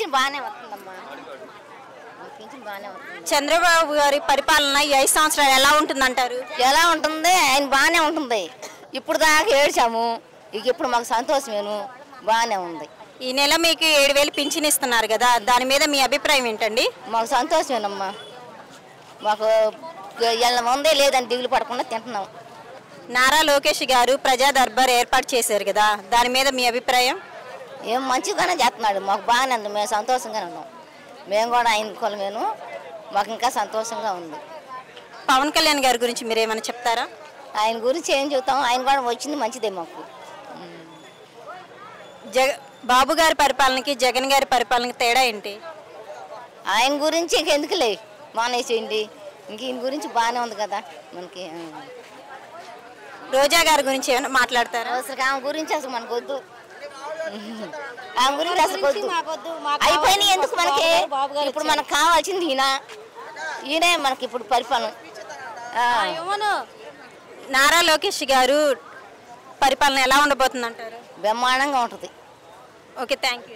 Pension బాగానే వస్తుందమ్మా, pension బాగానే వస్తుంది. చంద్రబాబు గారి పరిపాలన ఈ 5 సంవత్సరాలు ఎలా ఉంటుందంటారు? ఎలా ఉంటుంది? ఆయన బాగానే ఉంటుంది. ఇప్పుడు దాకా ఏడ్చాము, ఇక ఇప్పుడు మాకు సంతోషమేను, బాగానే ఉంది. ఈ నెల మీకు 7,000 పింఛన్ ఇస్తున్నారు కదా, దాని మీద మీ అభిప్రాయం ఏంటండి? మాకు సంతోషమేనమ్మా, మాకు ఎలా ఉందే లేదని దిగులు పడకుండా తింటున్నాం. నారా లోకేష్ గారు ప్రజా దర్బార్ ఏర్పాటు చేశారు కదా, దాని మీద మీ అభిప్రాయం? ఏం మంచిగానే చేస్తున్నాడు, మాకు బాగానే ఉంది, మేము సంతోషంగానే ఉన్నాం. మేము కూడా ఆయన కొలమేను, మాకు ఇంకా సంతోషంగా ఉంది. పవన్ కళ్యాణ్ గారి గురించి మీరు ఏమైనా చెప్తారా? ఆయన గురించి ఏం చెబుతాం, ఆయన కూడా వచ్చింది మంచిదే మాకు. బాబు గారి పరిపాలనకి జగన్ గారి పరిపాలనకి తేడా ఏంటి? ఆయన గురించి ఇంకెందుకులే మానేసేయండి, ఇంక ఈయన గురించి బాగానే ఉంది కదా మనకి. రోజా గారి గురించి ఏమైనా మాట్లాడతారా? అసలు ఆమె గురించి అసలు మనకు వద్దు, ఆమె గురించి అసలు వద్దు, అయిపోయినాయి ఎందుకు మనకి. ఇప్పుడు మనకు కావాల్సింది ఈయనే మనకి ఇప్పుడు పరిపాలన. నారా లోకేష్ గారు పరిపాలన ఎలా ఉండబోతుంది అంటారు? బ్రహ్మాండంగా ఉంటుంది. Okay, thank you.